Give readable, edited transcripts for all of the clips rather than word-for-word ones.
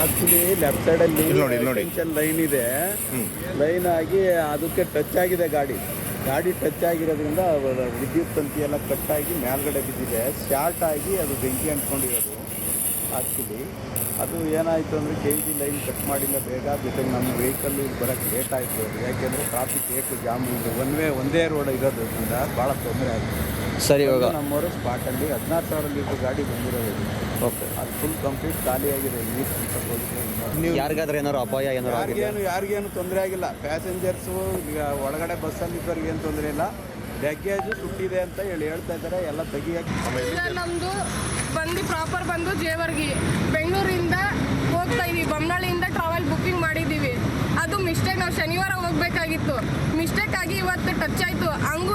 Actually left ಸೈಡಲ್ಲಿ tension line ಇದೆ. Line ಆಗಿ ಅದಕ್ಕೆ ಟಚ್ ಆಗಿದೆ ಗಾಡಿ ಟಚ್ ಆಗಿರೋದ್ರಿಂದ ವಿದ್ಯುತ್ ತಂತಿ ಎಲ್ಲ ಕಟ್ಟಾಗಿ ಮೇಲ್ಗಡೆ ಬಿದ್ದಿದೆ. ಶಾರ್ಟ್ ಆಗಿ ಅದು ಬೆಂಕಿ ಅಂಟ್ಕೊಂಡಿರೋದು. ಆ್ಯಕ್ಚುಲಿ ಅದು ಏನಾಯಿತು ಅಂದರೆ KEB ಲೈನ್ ಕಟ್ ಮಾಡಿಲ್ಲ ಬೇಗ. ಜೊತೆಗೆ ನಮ್ಮ ವೆಹಿಕಲ್ ಇಲ್ಲಿ ಬರೋಕ್ಕೆ ಲೇಟ್ ಆಯಿತು. ಯಾಕೆಂದರೆ ಟ್ರಾಫಿಕ್ ಏಟು ಜಾಮ್ ಇದೆ. ಒಂದೇ ರೋಡ್ ಇರೋದ್ರಿಂದ ಭಾಳ ತೊಂದರೆ ಆಯಿತು. ಸರಿ, ಇವಾಗ ನಮ್ಮವರು ಸ್ಪಾಟಲ್ಲಿ 16,000 ಲೀಟ್ರ್ ಗಾಡಿ ಬಂದಿರೋದು. ಓಕೆ, ಅದು ಫುಲ್ ಕಂಪ್ಲೀಟ್ ಖಾಲಿಯಾಗಿದೆ. ನೀರು ನೀವು ಯಾರಿಗಾದ್ರೆ ಏನಾರು ಅಪಾಯ ಏನಾರು ಯಾರಿಗೇನು ತೊಂದರೆ ಆಗಿಲ್ಲ. ಪ್ಯಾಸೆಂಜರ್ಸು ಈಗ ಒಳಗಡೆ ಬಸ್ಸಲ್ಲಿದ್ದವ್ರಿಗೆ ಏನು ತೊಂದರೆ ಇಲ್ಲ. ಲಗೇಜು ಸುಟ್ಟಿದೆ ಅಂತ ಹೇಳ್ತಾ ಇದ್ದಾರೆ. ಎಲ್ಲ ತೆಗಿಯಾಗಿ ನಮ್ಮದು ಪ್ರಾಪರ್ ಬಂದು ಜೇವರ್ಗಿ ಬೆಂಗಳೂರಿಂದ ಹೋಗ್ತಾ ಇದೀವಿ. ಬೊಮ್ಮನಹಳ್ಳಿಯಿಂದ ಟ್ರಾವೆಲ್ ಬುಕ್ಕಿಂಗ್ ಮಾಡಿದ್ದೀವಿ. ಅದು ಮಿಸ್ಟೇಕ್. ನಾವು ಶನಿವಾರ ಹೋಗಬೇಕಾಗಿತ್ತು. ಮಿಸ್ಟೇಕ್ ಆಗಿ ಇವತ್ತು ಟಚ್ ಆಯಿತು. ಹಂಗೂ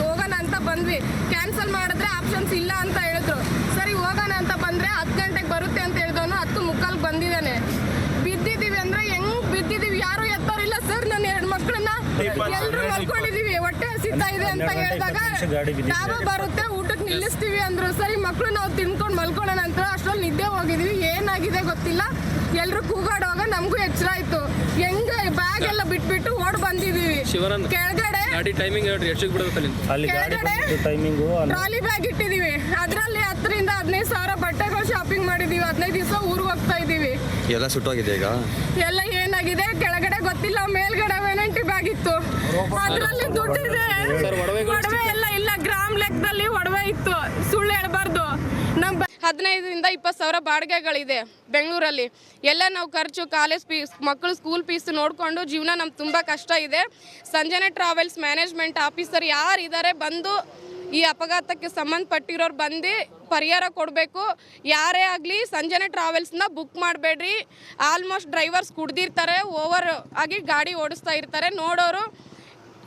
ಹೋಗೋಣ ಅಂತ ಬಂದ್ವಿ. ಕ್ಯಾನ್ಸಲ್ ಮಾಡಿದ್ರೆ ಆಪ್ಷನ್ಸ್ ಇಲ್ಲ ಅಂತ ಹೇಳಿದ್ರು. ಸರಿ ಹೋಗೋಣ ಅಂತ ಬಂದರೆ 10 ಗಂಟೆಗೆ ಬರುತ್ತೆ ಅಂತ ಹೇಳಿದವನು 10:45 ಬಂದಿದ್ದಾನೆ. ಬಿದ್ದಿದ್ದೀವಿ ಅಂದರೆ ಹೆಂಗೆ ಬಿದ್ದಿದ್ದೀವಿ? ಯಾರು ಎತ್ತೋರಿಲ್ಲ ಸರ್. ನನ್ನ 2 ಮಕ್ಕಳನ್ನ ಎಲ್ಲರೂ ಮಲ್ಕೊಂಡಿದ್ದೀವಿ. ಹೊಟ್ಟೆ ಹಸಿತಾ ಇದೆ ಅಂತ ಹೇಳಿದಾಗ ಡಾಬಾ ಬರುತ್ತೆ ಊಟಕ್ಕೆ ನಿಲ್ಲಿಸ್ತೀವಿ ಅಂದರು. ಸರಿ ಮಕ್ಕಳು ನಾವು ತಿನ್ಕೊಂಡು ಮಲ್ಕೊಳ್ಳೋಣ ಅಂತ ಅಷ್ಟರಲ್ಲಿ ನಿದ್ದೆ ಹೋಗಿದ್ವಿ. ಏನಾಗಿದೆ ಗೊತ್ತಿಲ್ಲ. ಎಲ್ಲರೂ ಕೂಗಾಡುವಾಗ ನಮಗೂ ಎಚ್ಚರ ಆಯಿತು. ಹೆಂಗೆ ಬ್ಯಾಗ್ ಎಲ್ಲ ಬಿಟ್ಬಿಟ್ಟು ಓಡ್ ಬಂದಿದ್ದೀವಿ. ಕೆಳಗಡೆ ಟ್ರಾಲಿ ಬ್ಯಾಗ್ ಇಟ್ಟಿದ್ದೀವಿ. ಅದರಲ್ಲಿ 10,000 ರಿಂದ 15,000 ಬಟ್ಟೆಗಳು ಶಾಪಿಂಗ್ ಮಾಡಿದ್ದೀವಿ. 15 ದಿವಸ ಊರಿಗೆ ಹೋಗ್ತಾ ಇದ್ದೀವಿ. ಎಲ್ಲ ಸುಟ್ಟೋಗಿದೆ. ಈಗ ಎಲ್ಲ ಏನಾಗಿದೆ ಕೆಳಗಡೆ ಗೊತ್ತಿಲ್ಲ. ಮೇಲ್ಗಡೆ ವೆನಂಟಿ ಬ್ಯಾಗ್ ಇತ್ತು. ಅದರಲ್ಲಿ ದುಡ್ಡಿದೆ. ಒಡವೆ ಎಲ್ಲ ಇಲ್ಲ. ಗ್ರಾಮ್ ಲೆಕ್ಕದಲ್ಲಿ ಒಡವೆ ಇತ್ತು. ಸುಳ್ಳು ಹೇಳ್ಬಾರ್ದು. ನಮ್ಮ 15 ರಿಂದ 20,000 ಬಾಡಿಗೆಗಳಿದೆ ಬೆಂಗಳೂರಲ್ಲಿ. ಎಲ್ಲ ನಾವು ಖರ್ಚು, ಕಾಲೇಜ್ ಫೀಸ್, ಮಕ್ಕಳು ಸ್ಕೂಲ್ ಫೀಸ್ ನೋಡಿಕೊಂಡು ಜೀವನ ನಮ್ಗೆ ತುಂಬ ಕಷ್ಟ ಇದೆ. ಸಂಜನಾ ಟ್ರಾವೆಲ್ಸ್ ಮ್ಯಾನೇಜ್ಮೆಂಟ್ ಆಫೀಸರ್ ಯಾರಿದ್ದಾರೆ ಬಂದು ಈ ಅಪಘಾತಕ್ಕೆ ಸಂಬಂಧಪಟ್ಟಿರೋರು ಬಂದು ಪರಿಹಾರ ಕೊಡಬೇಕು. ಯಾರೇ ಆಗಲಿ ಸಂಜನಾ ಟ್ರಾವೆಲ್ಸ್ನ ಬುಕ್ ಮಾಡಬೇಡ್ರಿ. ಆಲ್ಮೋಸ್ಟ್ ಡ್ರೈವರ್ಸ್ ಕುಡ್ದಿರ್ತಾರೆ, ಓವರ್ ಆಗಿ ಗಾಡಿ ಓಡಿಸ್ತಾ ಇರ್ತಾರೆ. ನೋಡೋರು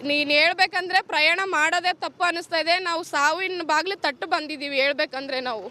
ನೀನು ಹೇಳ್ಬೇಕಂದ್ರೆ ಪ್ರಯಾಣ ಮಾಡೋದೇ ತಪ್ಪು ಅನ್ನಿಸ್ತಾ ಇದೆ. ನಾವು ಸಾವಿನ ಬಾಗಿಲು ತಟ್ಟು ಬಂದಿದ್ದೀವಿ ಹೇಳ್ಬೇಕಂದ್ರೆ ನಾವು.